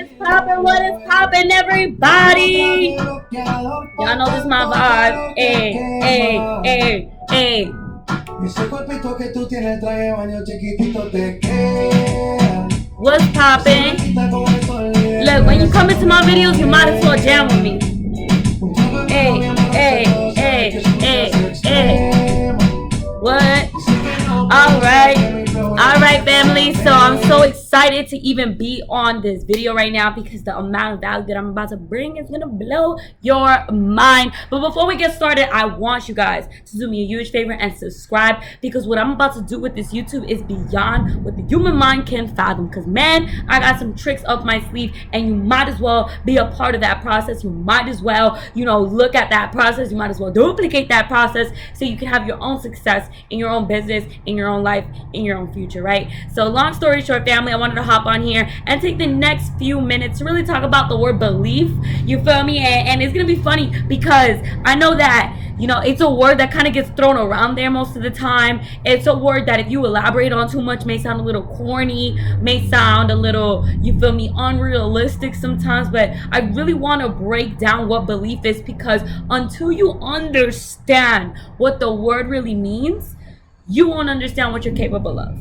What is poppin', everybody? Y'all know this is my vibe. Hey, hey, hey, hey. Ese cuerpito que tú tienes, el traje de baño chiquitito te queda. What's poppin'? Look, when you come into my videos, you might as well jam with me. Hey, hey, hey, hey, hey. What? Alright, family. So I'm so excited to even be on this video right now because the amount of value that I'm about to bring is gonna blow your mind. But before we get started, I want you guys to do me a huge favor and subscribe, because what I'm about to do with this YouTube is beyond what the human mind can fathom. Because man, I got some tricks up my sleeve, and you might as well be a part of that process. You might as well, look at that process. You might as well duplicate that process so you can have your own success in your own business, in your own life, in your own future, right? So long story short, family, I wanted to hop on here and take the next few minutes to really talk about the word belief. You feel me? And it's gonna be funny because I know that it's a word that kind of gets thrown around there most of the time. It's a word that if you elaborate on too much may sound a little corny, may sound a little, unrealistic sometimes. But I really want to break down what belief is, because until you understand what the word really means, you won't understand what you're capable of.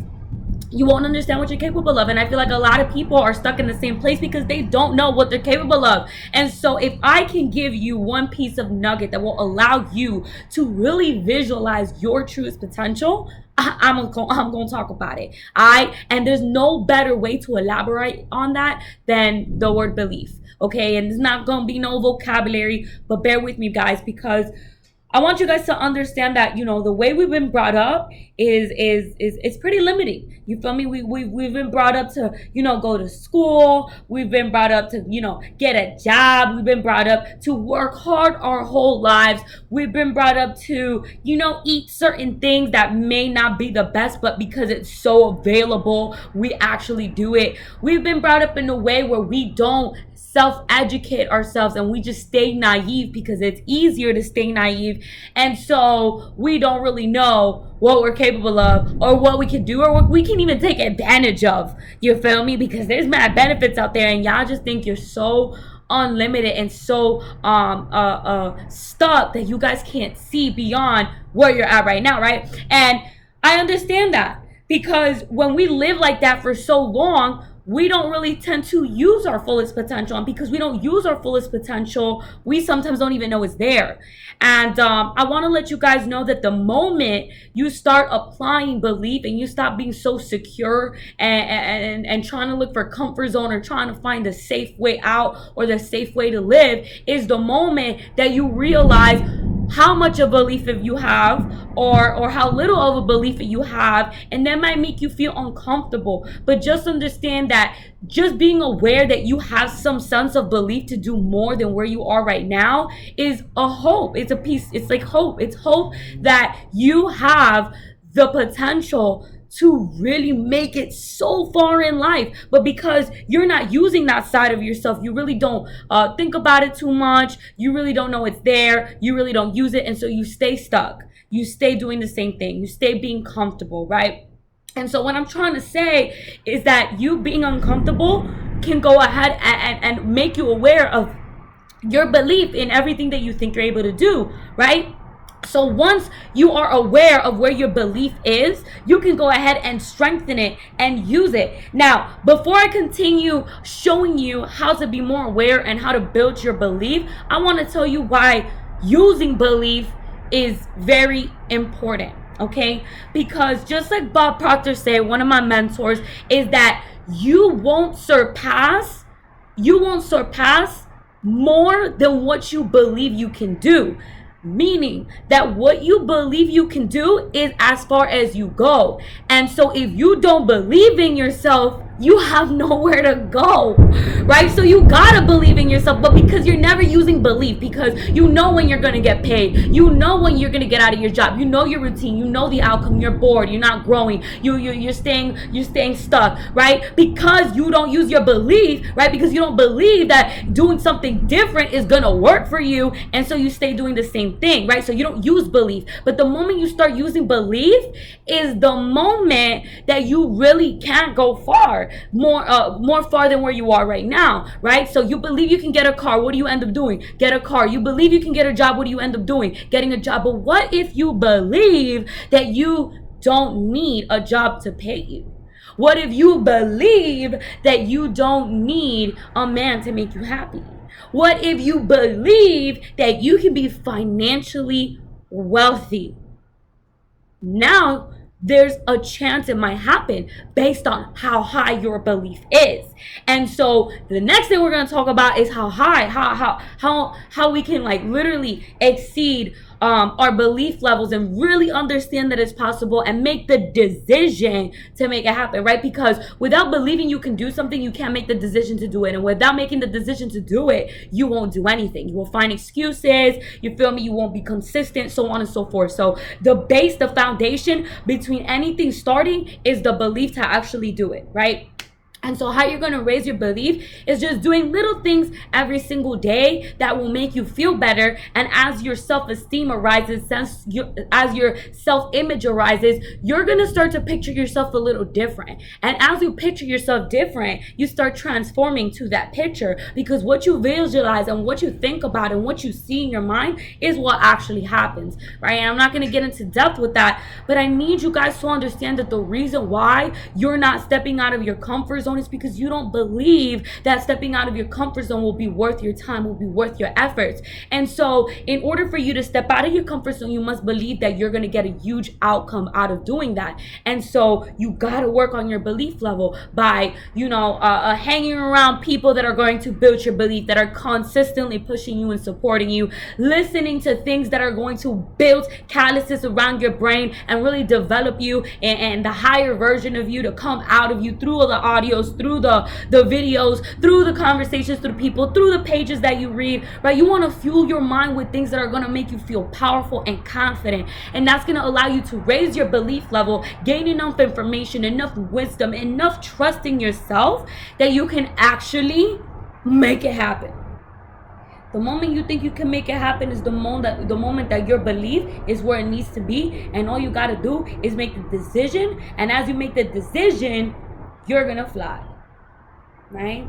You won't understand what you're capable of. And I feel like a lot of people are stuck in the same place because they don't know what they're capable of. And so if I can give you one piece of nugget that will allow you to really visualize your truest potential, I'm going to talk about it. And there's no better way to elaborate on that than the word belief. Okay. And there's not going to be no vocabulary, but bear with me, guys, because I want you guys to understand that, the way we've been brought up is pretty limiting. You feel me? We've been brought up to, go to school. We've been brought up to, get a job. We've been brought up to work hard our whole lives. We've been brought up to, eat certain things that may not be the best, but because it's so available, we actually do it. We've been brought up in a way where we don't self-educate ourselves, and we just stay naive because it's easier to stay naive. And so we don't really know what we're capable of, or what we can do, or what we can even take advantage of. You feel me? Because there's mad benefits out there, and y'all just think you're so unlimited and so stuck that you guys can't see beyond where you're at right now, right? And I understand that, because when we live like that for so long, we don't really tend to use our fullest potential. And because we don't use our fullest potential, we sometimes don't even know it's there. And I want to let you guys know that the moment you start applying belief and you stop being so secure and trying to look for comfort zone, or trying to find the safe way out or the safe way to live, is the moment that you realize how much of a belief you have, or how little of a belief you have. And that might make you feel uncomfortable, but just understand that just being aware that you have some sense of belief to do more than where you are right now is a hope. It's a piece. It's like hope. It's hope that you have the potential to really make it so far in life. But because you're not using that side of yourself, you really don't think about it too much. You really don't know it's there. You really don't use it. And so you stay stuck. You stay doing the same thing. You stay being comfortable, right? And so what I'm trying to say is that you being uncomfortable can go ahead and make you aware of your belief in everything that you think you're able to do, right? So once you are aware of where your belief is, you can go ahead and strengthen it and use it. Now, before I continue showing you how to be more aware and how to build your belief, I want to tell you why using belief is very important, okay? Because just like Bob Proctor said, one of my mentors, is that you won't surpass more than what you believe you can do. Meaning that what you believe you can do is as far as you go. And so if you don't believe in yourself, you have nowhere to go, right? So you gotta believe in yourself, but because you're never using belief, because you know when you're gonna get paid, you know when you're gonna get out of your job, you know your routine, you know the outcome, you're bored, you're not growing, you're staying stuck, right? Because you don't use your belief, right? Because you don't believe that doing something different is gonna work for you, and so you stay doing the same thing, right? So you don't use belief. But the moment you start using belief is the moment that you really can't go far. more far than where you are right now, right? So you believe you can get a car. What do you end up doing? Get a car. You believe you can get a job. What do you end up doing? Getting a job. But what if you believe that you don't need a job to pay you? What if you believe that you don't need a man to make you happy? What if you believe that you can be financially wealthy? Now there's a chance it might happen based on how high your belief is. And so the next thing we're going to talk about is how we can like literally exceed our belief levels and really understand that it's possible and make the decision to make it happen, right? Because without believing you can do something, you can't make the decision to do it. And without making the decision to do it, you won't do anything. You will find excuses, you feel me? You won't be consistent, so on and so forth. So the base, the foundation between anything starting is the belief to actually do it, right? And so how you're going to raise your belief is just doing little things every single day that will make you feel better. And as your self-esteem arises, as your self-image arises, you're going to start to picture yourself a little different. And as you picture yourself different, you start transforming to that picture, because what you visualize and what you think about and what you see in your mind is what actually happens, right? And I'm not going to get into depth with that, but I need you guys to understand that the reason why you're not stepping out of your comfort zone is because you don't believe that stepping out of your comfort zone will be worth your time, will be worth your efforts. And so in order for you to step out of your comfort zone, you must believe that you're going to get a huge outcome out of doing that. And so you got to work on your belief level by, hanging around people that are going to build your belief, that are consistently pushing you and supporting you, listening to things that are going to build calluses around your brain and really develop you and the higher version of you to come out of you through all the audios, through the videos, through the conversations, through people, through the pages that you read, right? You want to fuel your mind with things that are going to make you feel powerful and confident. And that's going to allow you to raise your belief level, gain enough information, enough wisdom, enough trust in yourself that you can actually make it happen. The moment you think you can make it happen is the moment that your belief is where it needs to be. And all you got to do is make the decision. And as you make the decision, you're gonna fly, right?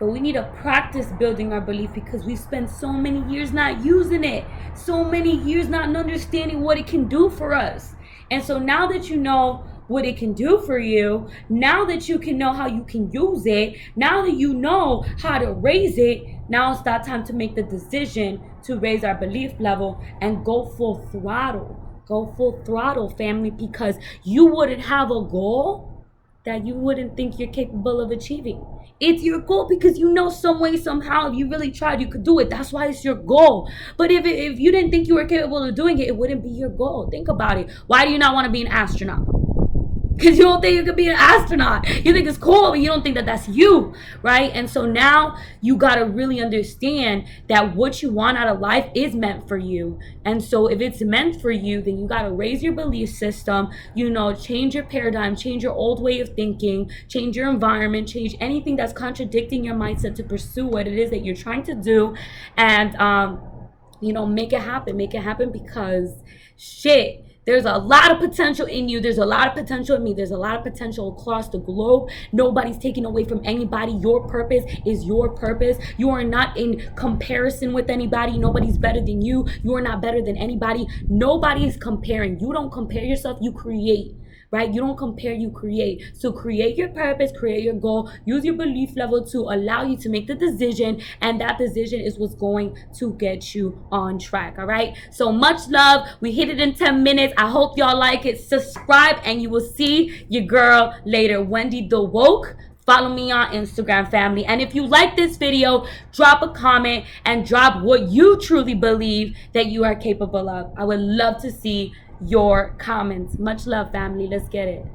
But we need to practice building our belief, because we spend so many years not using it, so many years not understanding what it can do for us. And so now that you know what it can do for you, now that you can know how you can use it, now that you know how to raise it, now it's that time to make the decision to raise our belief level and go full throttle. Go full throttle, family, because you wouldn't have a goal that you wouldn't think you're capable of achieving. It's your goal because you know some way, somehow, if you really tried, you could do it. That's why it's your goal. But if you didn't think you were capable of doing it, it wouldn't be your goal. Think about it. Why do you not want to be an astronaut? Because you don't think you could be an astronaut. You think it's cool, but you don't think that that's you, right? And so now you got to really understand that what you want out of life is meant for you. And so if it's meant for you, then you got to raise your belief system, change your paradigm, change your old way of thinking, change your environment, change anything that's contradicting your mindset to pursue what it is that you're trying to do. And, make it happen. Make it happen, because there's a lot of potential in you. There's a lot of potential in me. There's a lot of potential across the globe. Nobody's taking away from anybody. Your purpose is your purpose. You are not in comparison with anybody. Nobody's better than you. You are not better than anybody. Nobody is comparing. You don't compare yourself. You create. Right? You don't compare, you create. So create your purpose, create your goal, use your belief level to allow you to make the decision, and that decision is what's going to get you on track. All right? So much love. We hit it in 10 minutes. I hope y'all like it. Subscribe and you will see your girl later. Wendy the Woke. Follow me on Instagram, family. And if you like this video, drop a comment and drop what you truly believe that you are capable of. I would love to see your comments. Much love, family. Let's get it.